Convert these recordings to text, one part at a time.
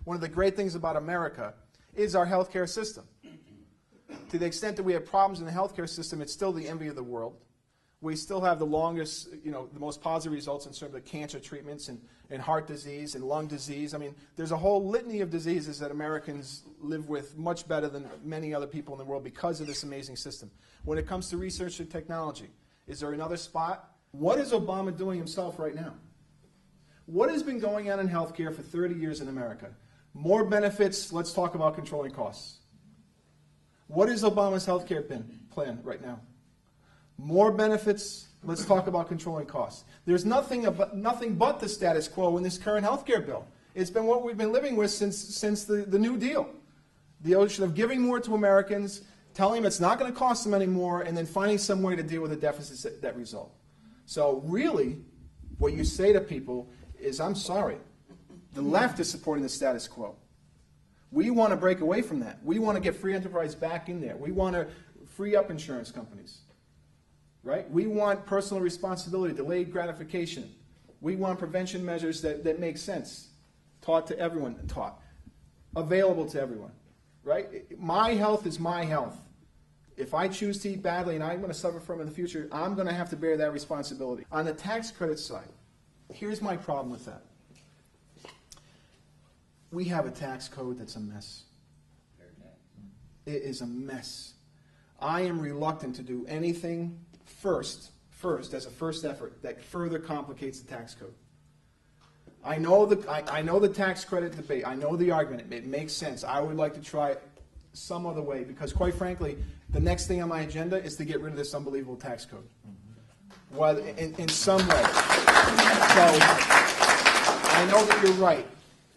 One of the great things about America is our healthcare system. To the extent that we have problems in the healthcare system, it's still the envy of the world. We still have the longest, the most positive results in terms of cancer treatments and heart disease and lung disease. I mean, there's a whole litany of diseases that Americans live with much better than many other people in the world because of this amazing system. When it comes to research and technology, is there another spot? What is Obama doing himself right now? What has been going on in healthcare for 30 years in America? More benefits, let's talk about controlling costs. What is Obama's healthcare plan right now? More benefits, let's talk about controlling costs. There's nothing but the status quo in this current healthcare bill. It's been what we've been living with since the New Deal. The notion of giving more to Americans, telling them it's not going to cost them anymore, and then finding some way to deal with the deficits that result. So really, what you say to people is, I'm sorry, the left is supporting the status quo. We want to break away from that. We want to get free enterprise back in there. We want to free up insurance companies. Right? We want personal responsibility, delayed gratification. We want prevention measures that make sense, taught to everyone, available to everyone. Right? My health is my health. If I choose to eat badly and I'm going to suffer from it in the future, I'm going to have to bear that responsibility. On the tax credit side, here's my problem with that. We have a tax code that's a mess. It is a mess. I am reluctant to do anything first, as a first effort, that further complicates the tax code. I know the tax credit debate. I know the argument. It makes sense. I would like to try it some other way because, quite frankly, the next thing on my agenda is to get rid of this unbelievable tax code. Well, in some way. So I know that you're right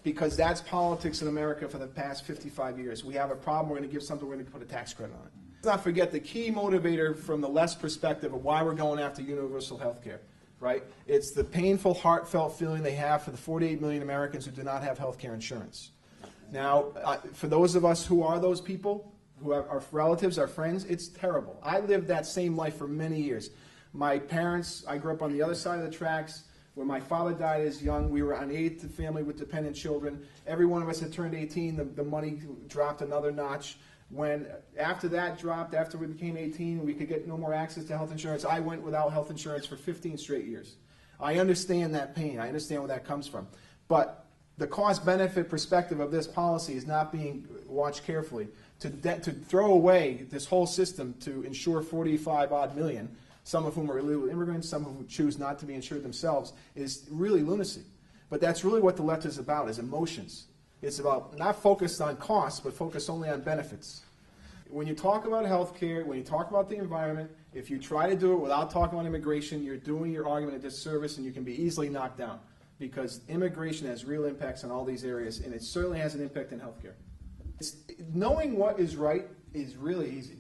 because that's politics in America for the past 55 years. We have a problem. We're going to give something. We're going to put a tax credit on it. Let's not forget the key motivator from the left's perspective of why we're going after universal health care, right? It's the painful, heartfelt feeling they have for the 48 million Americans who do not have health care insurance. Now, for those of us who are those people, who are our relatives, our friends, it's terrible. I lived that same life for many years. My parents, I grew up on the other side of the tracks. When my father died as young, we were unaided to family with dependent children. Every one of us had turned 18, the money dropped another notch. When after that dropped, after we became 18, we could get no more access to health insurance. I went without health insurance for 15 straight years. I understand that pain. I understand where that comes from. But the cost-benefit perspective of this policy is not being watched carefully. To throw away this whole system to insure 45-odd million, some of whom are illegal immigrants, some of whom choose not to be insured themselves, is really lunacy. But that's really what the left is about, is emotions. It's about not focused on costs, but focused only on benefits. When you talk about health care, when you talk about the environment, if you try to do it without talking about immigration, you're doing your argument a disservice and you can be easily knocked down. Because immigration has real impacts on all these areas, and it certainly has an impact in health care. Knowing what is right is really easy.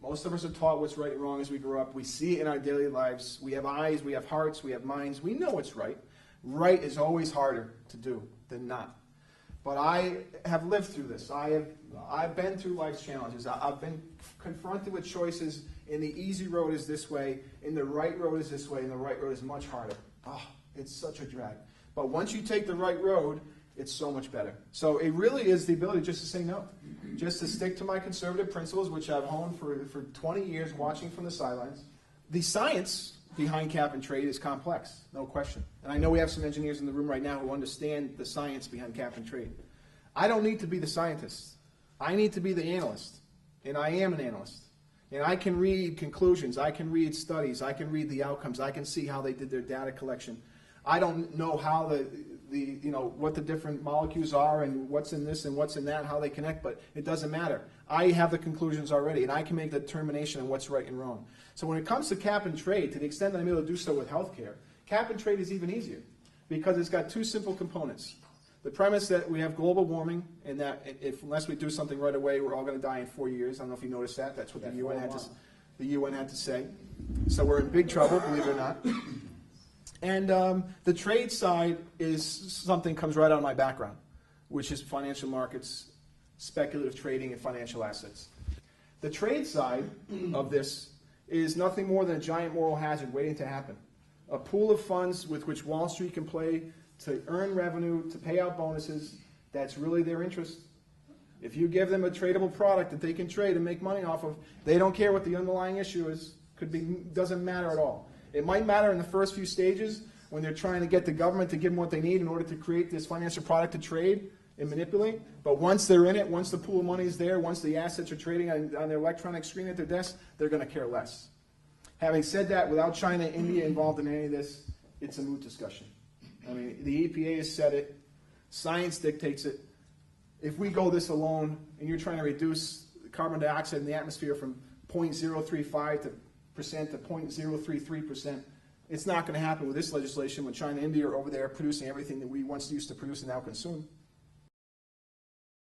Most of us are taught what's right and wrong as we grow up. We see it in our daily lives. We have eyes, we have hearts, we have minds. We know what's right. Right is always harder to do than not. But I have lived through this. I've been through life's challenges. I've been confronted with choices, and the easy road is this way, and the right road is this way, and the right road is much harder. Oh, it's such a drag. But once you take the right road, it's so much better. So it really is the ability just to say no. Just to stick to my conservative principles, which I've honed for 20 years watching from the sidelines. The science behind cap and trade is complex, no question. And I know we have some engineers in the room right now who understand the science behind cap and trade. I don't need to be the scientist. I need to be the analyst. And I am an analyst. And I can read conclusions. I can read studies. I can read the outcomes. I can see how they did their data collection. I don't know how what the different molecules are and what's in this and what's in that, how they connect, but it doesn't matter. I have the conclusions already, and I can make the determination on what's right and wrong. So when it comes to cap and trade, to the extent that I'm able to do so with healthcare, cap and trade is even easier because it's got two simple components. The premise that we have global warming and that unless we do something right away, we're all going to die in 4 years. I don't know if you noticed that. That's what the UN had to say. So we're in big trouble, believe it or not. And the trade side is something that comes right out of my background, which is financial markets, speculative trading, and financial assets. The trade side of this is nothing more than a giant moral hazard waiting to happen. A pool of funds with which Wall Street can play to earn revenue, to pay out bonuses, That's really their interest. If you give them a tradable product that they can trade and make money off of, they don't care what the underlying issue is. Doesn't matter at all. It might matter in the first few stages when they're trying to get the government to give them what they need in order to create this financial product to trade and manipulate. But once they're in it, once the pool of money is there, once the assets are trading on their electronic screen at their desk, they're going to care less. Having said that, without China and India involved in any of this, it's a moot discussion. I mean, the EPA has said it. Science dictates it. If we go this alone and you're trying to reduce carbon dioxide in the atmosphere from 0.035% to 0.033%, it's not going to happen with this legislation when China and India are over there producing everything that we once used to produce and now consume.